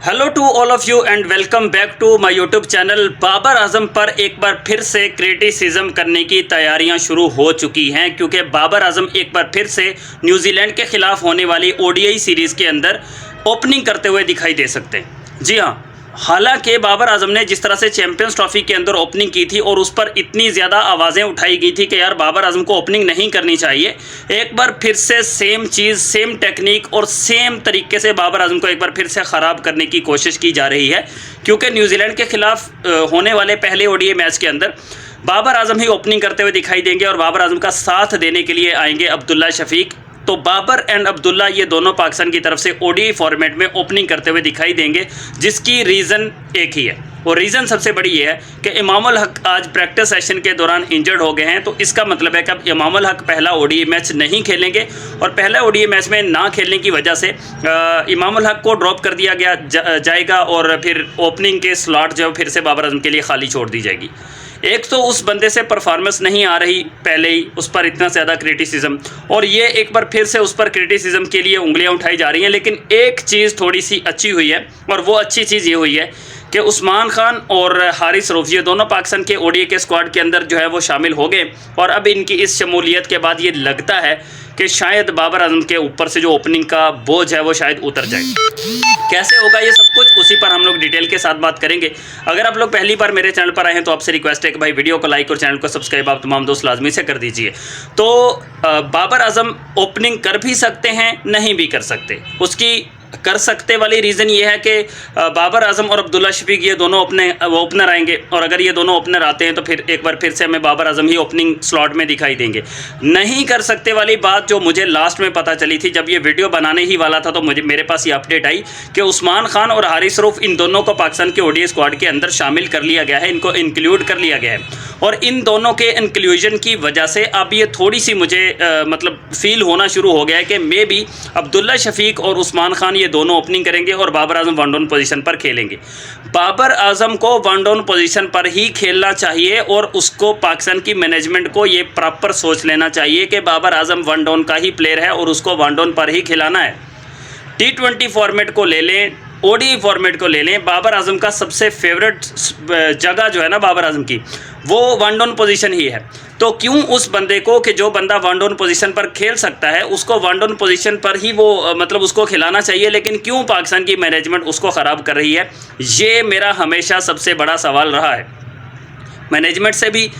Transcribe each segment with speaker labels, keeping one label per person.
Speaker 1: Hello to all of you and welcome back to my YouTube channel. Babar Azam पर एक बार फिर से क्रिटिसिज्म करने की तैयारियां शुरू हो चुकी हैं, क्योंकि बाबर आजम एक बार फिर से न्यूजीलैंड के खिलाफ होने वाली ओडीआई सीरीज़ के अंदर ओपनिंग करते हुए दिखाई दे सकते हैं। जी हाँ, हालांकि बाबर आजम ने जिस तरह से चैंपियंस ट्रॉफी के अंदर ओपनिंग की थी और उस पर इतनी ज़्यादा आवाज़ें उठाई गई थी कि यार बाबर आजम को ओपनिंग नहीं करनी चाहिए, एक बार फिर से सेम चीज़, सेम टेक्निक और सेम तरीके से बाबर आजम को एक बार फिर से ख़राब करने की कोशिश की जा रही है। क्योंकि न्यूजीलैंड के खिलाफ होने वाले पहले ओडीआई मैच के अंदर बाबर आजम ही ओपनिंग करते हुए दिखाई देंगे और बाबर आजम का साथ देने के लिए आएंगे अब्दुल्ला शफीक। तो बाबर एंड अब्दुल्ला ये दोनों पाकिस्तान की तरफ से ओडीआई फॉर्मेट में ओपनिंग करते हुए दिखाई देंगे, जिसकी रीज़न एक ही है। और रीज़न सबसे बड़ी ये है कि इमामुल हक आज प्रैक्टिस सेशन के दौरान इंजर्ड हो गए हैं। तो इसका मतलब है कि अब इमामुल हक पहला ओडीआई मैच नहीं खेलेंगे और पहला ओडीआई मैच में ना खेलने की वजह से इमामुल हक को ड्रॉप कर दिया जाएगा और फिर ओपनिंग के स्लॉट जो फिर से बाबर आजम के लिए खाली छोड़ दी जाएगी। एक तो उस बंदे से परफॉर्मेंस नहीं आ रही, पहले ही उस पर इतना ज़्यादा क्रिटिसिज्म, और ये एक बार फिर से उस पर क्रिटिसिज्म के लिए उंगलियां उठाई जा रही हैं। लेकिन एक चीज़ थोड़ी सी अच्छी हुई है और वो अच्छी चीज़ ये हुई है कि उस्मान खान और हारिस रऊफ ये दोनों पाकिस्तान के ओडीआई के स्क्वाड के अंदर जो है वो शामिल हो गए और अब इनकी इस शमूलियत के बाद ये लगता है कि शायद बाबर आजम के ऊपर से जो ओपनिंग का बोझ है वो शायद उतर जाए। कैसे होगा ये सब कुछ, उसी पर हम लोग डिटेल के साथ बात करेंगे। अगर आप लोग पहली बार मेरे चैनल पर आए हैं तो आपसे रिक्वेस्ट है कि भाई वीडियो को लाइक और चैनल को सब्सक्राइब आप तमाम दोस्त लाजमी से कर दीजिए। तो बाबर आजम ओपनिंग कर भी सकते हैं, नहीं भी कर सकते। उसकी कर सकते वाली रीज़न ये है कि बाबर आजम और अब्दुल्ला शफीक ये दोनों ओपनर आएंगे और अगर ये दोनों ओपनर आते हैं तो फिर एक बार फिर से हमें बाबर आजम ही ओपनिंग स्लॉट में दिखाई देंगे। नहीं कर सकते वाली बात जो मुझे लास्ट में पता चली थी, जब ये वीडियो बनाने ही वाला था तो मेरे पास ये अपडेट आई कि उस्मान खान और हारिस रऊफ इन दोनों को पाकिस्तान के ओडीआई स्क्वाड के अंदर शामिल कर लिया गया है, इनको इंक्लूड कर लिया गया है। और इन दोनों के इंक्लूजन की वजह से अब ये थोड़ी सी मुझे मतलब फील होना शुरू हो गया है कि मे बी अब्दुल्ला शफीक और उस्मान खान ये दोनों ओपनिंग करेंगे और Babar Azam one down position पर खेलेंगे। बाबर आजम को वन डाउन पोजीशन पर ही खेलना चाहिए और उसको पाकिस्तान की मैनेजमेंट को ये प्रॉपर सोच लेना चाहिए कि बाबर आजम वन डाउन का ही प्लेयर है और उसको वन डाउन पर ही खिलाना है। T20 फॉर्मेट को ले लें, ओडीआई फॉर्मेट को ले लें, बाबर आजम का सबसे फेवरेट जगह जो है ना बाबर आजम की, वो वन डाउन पोजीशन ही है। तो क्यों उस बंदे को, कि जो बंदा वन डाउन पोजीशन पर खेल सकता है, उसको वन डाउन पोजीशन पर ही वो मतलब उसको खिलाना चाहिए, लेकिन क्यों पाकिस्तान की मैनेजमेंट उसको ख़राब कर रही है, ये मेरा हमेशा सबसे बड़ा सवाल रहा है। मैनेजमेंट से भी,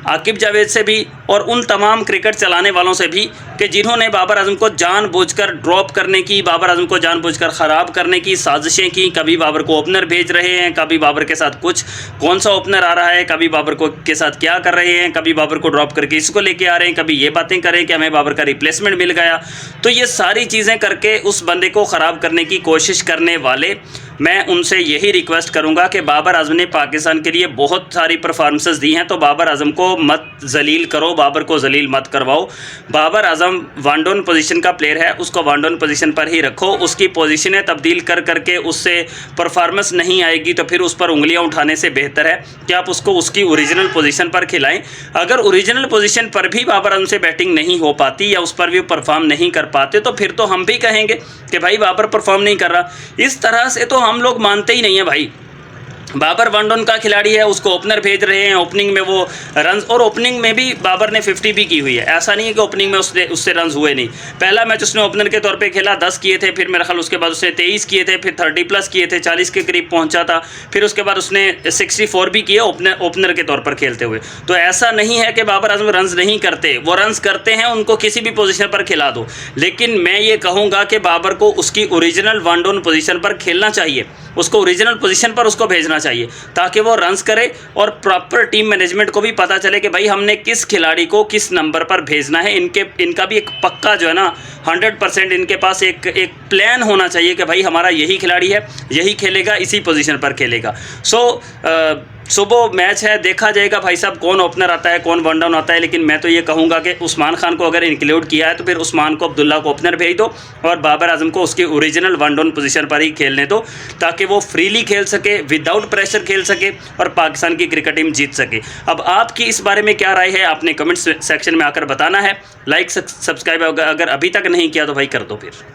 Speaker 1: आकिब जावेद से भी और उन तमाम क्रिकेट चलाने वालों से भी कि जिन्होंने बाबर आजम को जानबूझकर ड्रॉप करने की, बाबर आजम को जानबूझकर ख़राब करने की साजिशें की। कभी बाबर को ओपनर भेज रहे हैं, कभी बाबर के साथ कुछ कौन सा ओपनर आ रहा है, कभी बाबर को के साथ क्या कर रहे हैं, कभी बाबर को ड्रॉप करके इसको लेके आ रहे हैं, कभी ये बातें करें कि हमें बाबर का रिप्लेसमेंट मिल गया। तो ये सारी चीज़ें करके उस बंदे को ख़राब करने की कोशिश करने वाले, मैं उनसे यही रिक्वेस्ट करूंगा कि बाबर आजम ने पाकिस्तान के लिए बहुत सारी परफॉर्मेंसेस दी हैं, तो बाबर आजम को मत जलील करो, बाबर को जलील मत करवाओ। Babar Azam one down position का प्लेयर है, उसको वन डाउन पोजीशन पर ही रखो। उसकी पोजीशनें तब्दील कर करके उससे परफॉर्मेंस नहीं आएगी तो फिर उस पर उंगलियां उठाने से बेहतर है कि आप उसको उसकी ओरिजिनल पोजीशन पर खिलाएं। अगर ओरिजिनल पोजीशन पर भी बाबर आजम से बैटिंग नहीं हो पाती या उस पर भी परफॉर्म नहीं कर पाते तो फिर तो हम भी कहेंगे कि भाई बाबर परफॉर्म नहीं कर रहा। इस तरह से तो हम लोग मानते ही नहीं है भाई। बाबर वन डाउन का खिलाड़ी है, उसको ओपनर भेज रहे हैं, ओपनिंग में वो रन, और ओपनिंग में भी बाबर ने 50 भी की हुई है। ऐसा नहीं है कि ओपनिंग में उससे रन हुए नहीं। पहला मैच उसने ओपनर के तौर पे खेला, 10 किए थे, फिर मेरा ख्याल उसके बाद उसने 23 किए थे, फिर 30+ किए थे, 40 के करीब पहुंचा था, फिर उसके बाद उसने 64 भी किए ओपनर के तौर पर खेलते हुए। तो ऐसा नहीं है कि बाबर आजम रन नहीं करते, वो रन करते हैं, उनको किसी भी पोजीशन पर खिला दो। लेकिन मैं ये कहूँगा कि बाबर को उसकी ओरिजिनल वन डाउन पोजीशन पर खेलना चाहिए, उसको ओरिजिनल पोजीशन पर उसको भेजना चाहिए ताकि वो रन्स करे और प्रॉपर टीम मैनेजमेंट को भी पता चले कि भाई हमने किस खिलाड़ी को किस नंबर पर भेजना है। इनका भी एक पक्का जो है ना 100% इनके पास एक प्लान होना चाहिए कि भाई हमारा यही खिलाड़ी है, यही खेलेगा, इसी पोजीशन पर खेलेगा। सुबह मैच है, देखा जाएगा भाई साहब कौन ओपनर आता है, कौन वन डाउन आता है। लेकिन मैं तो ये कहूँगा कि उस्मान खान को अगर इंक्लूड किया है तो फिर उस्मान को, अब्दुल्ला को ओपनर भेज दो और बाबर आजम को उसकी ओरिजिनल वन डाउन पोजीशन पर ही खेलने दो, ताकि वो फ्रीली खेल सके, विदाउट प्रेशर खेल सके और पाकिस्तान की क्रिकेट टीम जीत सके। अब आपकी इस बारे में क्या राय है, आपने कमेंट सेक्शन में आकर बताना है। लाइक सब्सक्राइब अगर अभी तक नहीं किया तो भाई कर दो फिर।